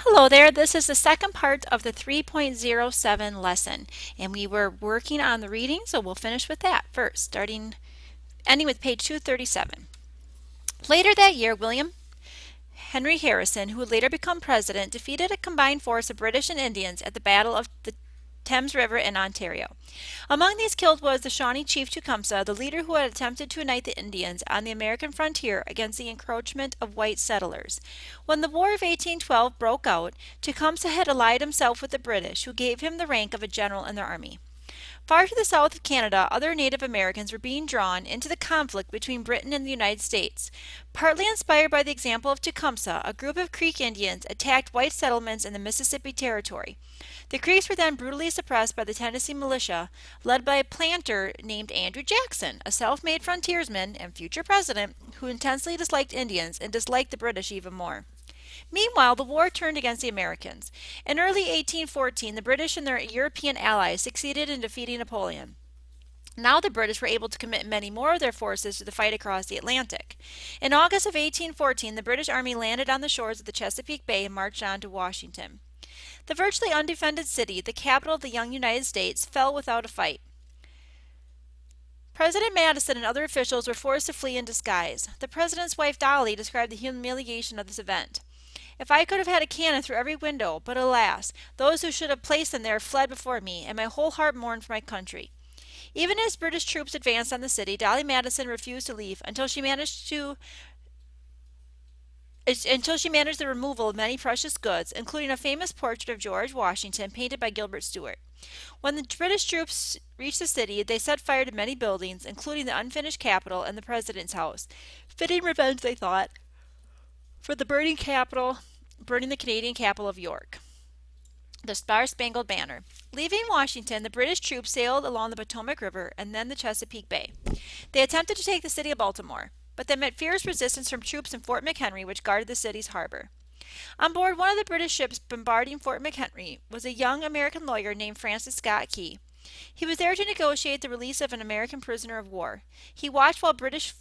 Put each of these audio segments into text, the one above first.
Hello there, this is the second part of the 3.07 lesson, and we were working on the reading, so we'll finish with that first, ending with page 237. Later that year, William Henry Harrison, who would later become president, defeated a combined force of British and Indians at the Battle of the Thames River in Ontario. Among these killed was the Shawnee chief Tecumseh, the leader who had attempted to unite the Indians on the American frontier against the encroachment of white settlers. When the War of 1812 broke out, Tecumseh had allied himself with the British, who gave him the rank of a general in their army. Far to the south of Canada, other Native Americans were being drawn into the conflict between Britain and the United States. Partly inspired by the example of Tecumseh, a group of Creek Indians attacked white settlements in the Mississippi Territory. The Creeks were then brutally suppressed by the Tennessee militia, led by a planter named Andrew Jackson, a self-made frontiersman and future president who intensely disliked Indians and disliked the British even more. Meanwhile, the war turned against the Americans. In early 1814, the British and their European allies succeeded in defeating Napoleon. Now the British were able to commit many more of their forces to the fight across the Atlantic. In August of 1814, the British Army landed on the shores of the Chesapeake Bay and marched on to Washington. The virtually undefended city, the capital of the young United States, fell without a fight. President Madison and other officials were forced to flee in disguise. The president's wife Dolly described the humiliation of this event. If I could have had a cannon through every window, but alas, those who should have placed them there fled before me, and my whole heart mourned for my country. Even as British troops advanced on the city, Dolly Madison refused to leave until she managed the removal of many precious goods, including a famous portrait of George Washington painted by Gilbert Stuart. When the British troops reached the city, they set fire to many buildings, including the unfinished Capitol and the President's house. Fitting revenge, they thought, for the burning the Canadian capital of York. The Star-Spangled Banner. Leaving Washington, the British troops sailed along the Potomac River and then the Chesapeake Bay. They attempted to take the city of Baltimore, but they met fierce resistance from troops in Fort McHenry, which guarded the city's harbor. On board one of the British ships bombarding Fort McHenry was a young American lawyer named Francis Scott Key. He was there to negotiate the release of an American prisoner of war. He watched while the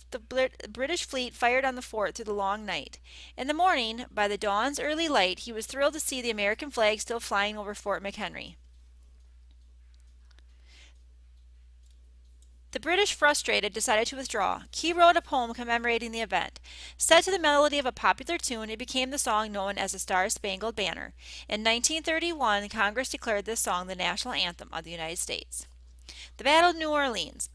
British fleet fired on the fort through the long night. In the morning, by the dawn's early light, he was thrilled to see the American flag still flying over Fort McHenry. The British, frustrated, decided to withdraw. Key wrote a poem commemorating the event. Set to the melody of a popular tune, it became the song known as the Star-Spangled Banner. In 1931, Congress declared this song the national anthem of the United States. The Battle of New Orleans.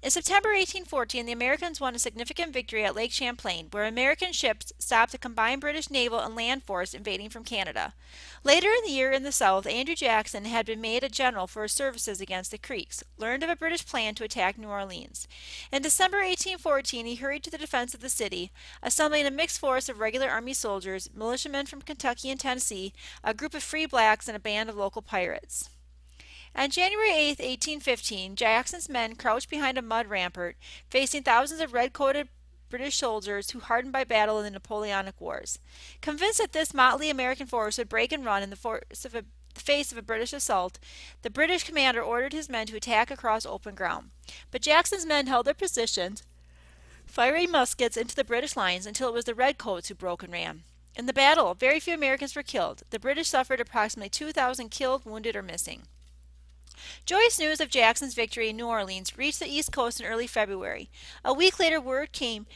In September 1814, the Americans won a significant victory at Lake Champlain, where American ships stopped a combined British naval and land force invading from Canada. Later in the year in the South, Andrew Jackson had been made a general for his services against the Creeks, learned of a British plan to attack New Orleans. In December 1814, he hurried to the defense of the city, assembling a mixed force of regular army soldiers, militiamen from Kentucky and Tennessee, a group of free blacks, and a band of local pirates. On January 8, 1815, Jackson's men crouched behind a mud rampart, facing thousands of red-coated British soldiers who hardened by battle in the Napoleonic Wars. Convinced that this motley American force would break and run in the face of a British assault, the British commander ordered his men to attack across open ground. But Jackson's men held their positions, firing muskets into the British lines until it was the redcoats who broke and ran. In the battle, very few Americans were killed. The British suffered approximately 2,000 killed, wounded, or missing. Joyous news of Jackson's victory in New Orleans reached the East Coast in early February. A week later, word came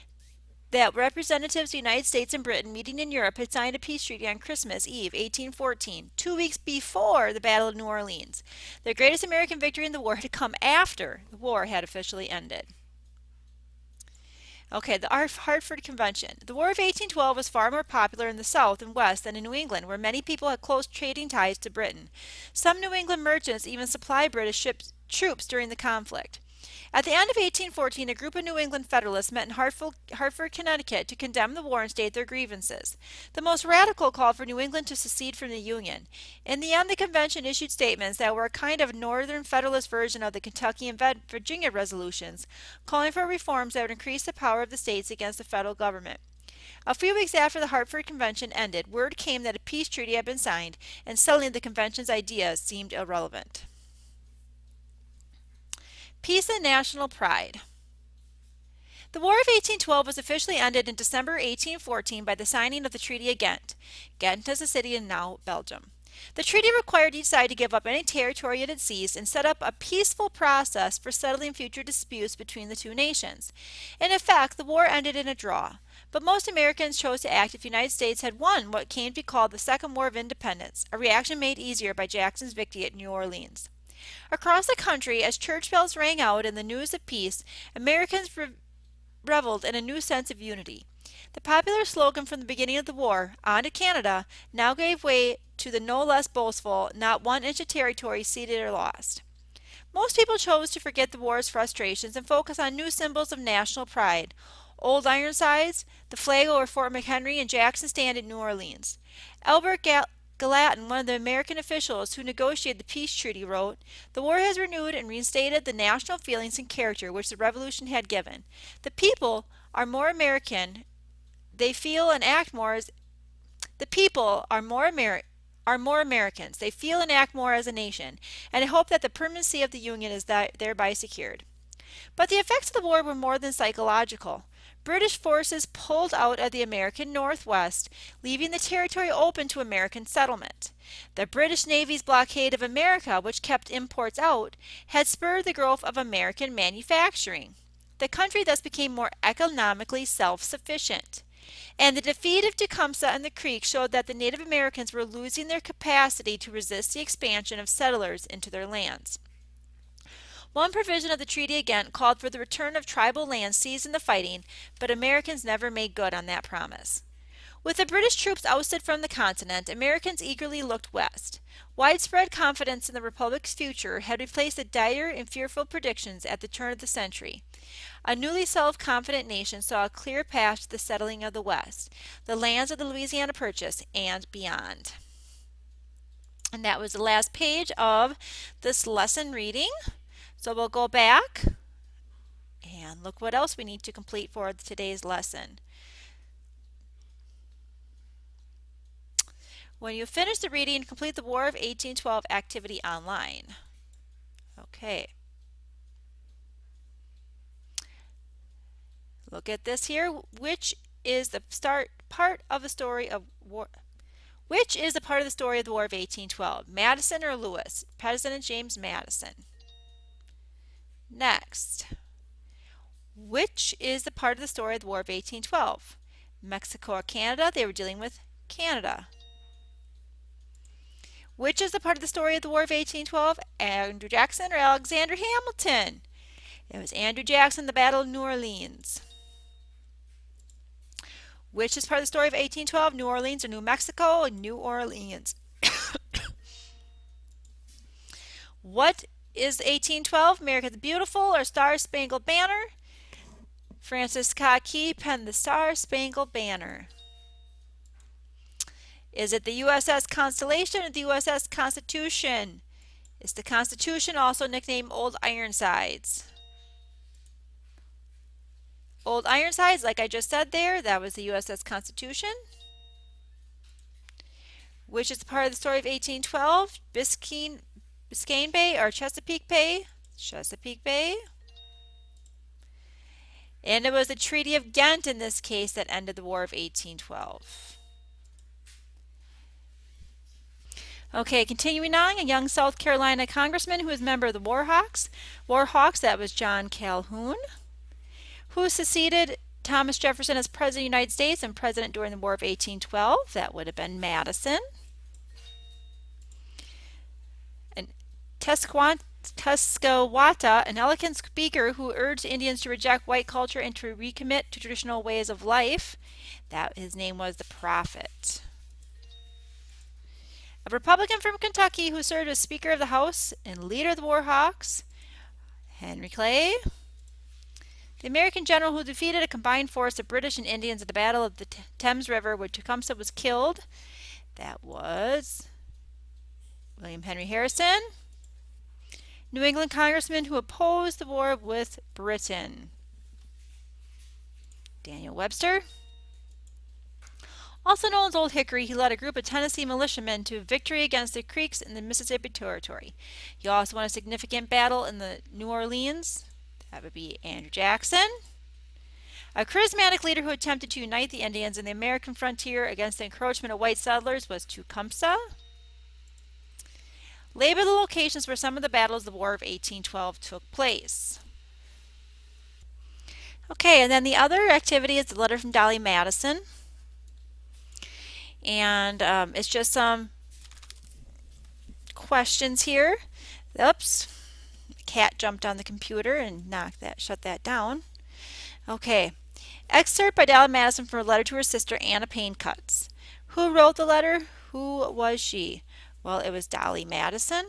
that representatives of the United States and Britain meeting in Europe had signed a peace treaty on Christmas Eve, 1814, 2 weeks before the Battle of New Orleans. The greatest American victory in the war had come after the war had officially ended. Okay, the Hartford Convention. The War of 1812 was far more popular in the South and West than in New England, where many people had close trading ties to Britain. Some New England merchants even supplied troops during the conflict. At the end of 1814, a group of New England Federalists met in Hartford, Connecticut to condemn the war and state their grievances. The most radical called for New England to secede from the Union. In the end, the convention issued statements that were a kind of Northern Federalist version of the Kentucky and Virginia resolutions, calling for reforms that would increase the power of the states against the federal government. A few weeks after the Hartford Convention ended, word came that a peace treaty had been signed, and suddenly the convention's ideas seemed irrelevant. Peace and national pride. The War of 1812 was officially ended in December 1814 by the signing of the Treaty of Ghent. Ghent is a city in now Belgium. The treaty required each side to give up any territory it had seized and set up a peaceful process for settling future disputes between the two nations. In effect, the war ended in a draw, but most Americans chose to act if the United States had won what came to be called the Second War of Independence, a reaction made easier by Jackson's victory at New Orleans. Across the country, as church bells rang out in the news of peace, Americans reveled in a new sense of unity. The popular slogan from the beginning of the war, "On to Canada," now gave way to the no less boastful, "Not one inch of territory ceded or lost." Most people chose to forget the war's frustrations and focus on new symbols of national pride. Old Ironsides, the flag over Fort McHenry, and Jackson's stand at New Orleans. Albert Gallatin, one of the American officials who negotiated the peace treaty, wrote, "The war has renewed and reinstated the national feelings and character which the Revolution had given. The people are more American. They feel and act more as the people are more Americans. They feel and act more as a nation, and I hope that the permanency of the Union is thereby secured." But the effects of the war were more than psychological. British forces pulled out of the American Northwest, leaving the territory open to American settlement. The British Navy's blockade of America, which kept imports out, had spurred the growth of American manufacturing. The country thus became more economically self-sufficient. And the defeat of Tecumseh and the Creek showed that the Native Americans were losing their capacity to resist the expansion of settlers into their lands. One provision of the Treaty of Ghent called for the return of tribal lands seized in the fighting, but Americans never made good on that promise. With the British troops ousted from the continent, Americans eagerly looked west. Widespread confidence in the Republic's future had replaced the dire and fearful predictions at the turn of the century. A newly self-confident nation saw a clear path to the settling of the West, the lands of the Louisiana Purchase, and beyond. And that was the last page of this lesson reading. So we'll go back and look what else we need to complete for today's lesson. When you finish the reading, complete the War of 1812 activity online. Okay. Look at this here. Which is the part of the story of war? Which is the part of the story of the War of 1812? Madison or Lewis? President James Madison. Next. Which is the part of the story of the War of 1812? Mexico or Canada? They were dealing with Canada. Which is the part of the story of the War of 1812? Andrew Jackson or Alexander Hamilton? It was Andrew Jackson, the Battle of New Orleans. Which is part of the story of 1812? New Orleans or New Mexico? New Orleans. What is 1812? America the Beautiful or Star Spangled Banner? Francis Scott Key penned the Star Spangled Banner. Is it the USS Constellation or the USS Constitution? It's the Constitution, also nicknamed Old Ironsides. Old Ironsides, like I just said there, that was the USS Constitution. Which is part of the story of 1812? Biscayne Bay or Chesapeake Bay? Chesapeake Bay. And it was the Treaty of Ghent in this case that ended the War of 1812. Okay, continuing on, a young South Carolina congressman who was a member of the Warhawks. Warhawks, that was John Calhoun, who succeeded Thomas Jefferson as President of the United States and President during the War of 1812. That would have been Madison. And Tezcatlipoca, an eloquent speaker who urged Indians to reject white culture and to recommit to traditional ways of life. His name was the Prophet. A Republican from Kentucky who served as Speaker of the House and leader of the Warhawks, Henry Clay. The American general who defeated a combined force of British and Indians at the Battle of the Thames River where Tecumseh was killed. That was William Henry Harrison. New England congressman who opposed the war with Britain, Daniel Webster. Also known as Old Hickory, he led a group of Tennessee militiamen to victory against the Creeks in the Mississippi Territory. He also won a significant battle in the New Orleans. That would be Andrew Jackson. A charismatic leader who attempted to unite the Indians in the American frontier against the encroachment of white settlers was Tecumseh. Label the locations where some of the battles of the War of 1812 took place. Okay, and then the other activity is the letter from Dolly Madison. And it's just some questions here. Oops, cat jumped on the computer and shut that down. Okay, excerpt by Dolly Madison from a letter to her sister Anna Payne Cutts. Who wrote the letter? Who was she? Well, it was Dolly Madison.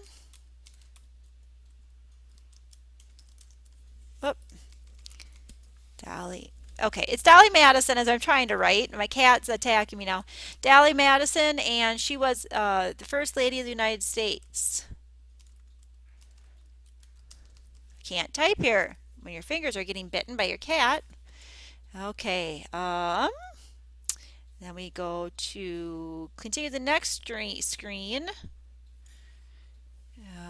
Oop. Dolly. Okay, it's Dolly Madison as I'm trying to write. My cat's attacking me now. Dolly Madison, and she was the First Lady of the United States. Can't type here when your fingers are getting bitten by your cat. Okay, then we go to continue the next screen.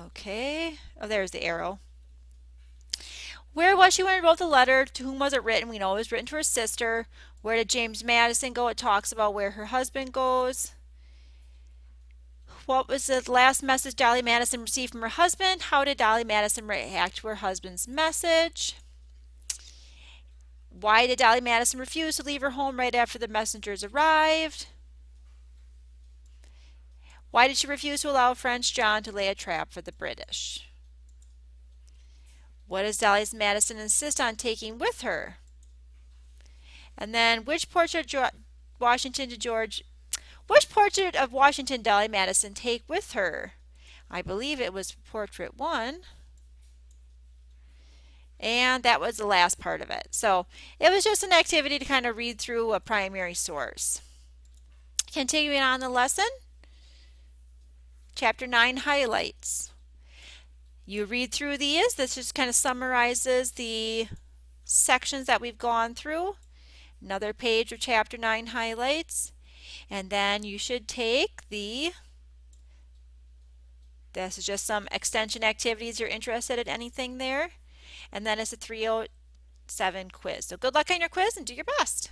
Okay, oh, there's the arrow. Where was she when she wrote the letter? To whom was it written? We know it was written to her sister. Where did James Madison go? It talks about where her husband goes. What was the last message Dolly Madison received from her husband? How did Dolly Madison react to her husband's message? Why did Dolly Madison refuse to leave her home right after the messengers arrived? Why did she refuse to allow French John to lay a trap for the British? What does Dolly Madison insist on taking with her? And then which portrait of Washington Dolly Madison take with her? I believe it was portrait 1. And that was the last part of it. So it was just an activity to kind of read through a primary source. Continuing on the lesson, Chapter 9 highlights. You read through these. This just kind of summarizes the sections that we've gone through. Another page of Chapter 9 highlights. And then you should take this is just some extension activities you're interested in, anything there. And then it's a 307 quiz. So good luck on your quiz and do your best.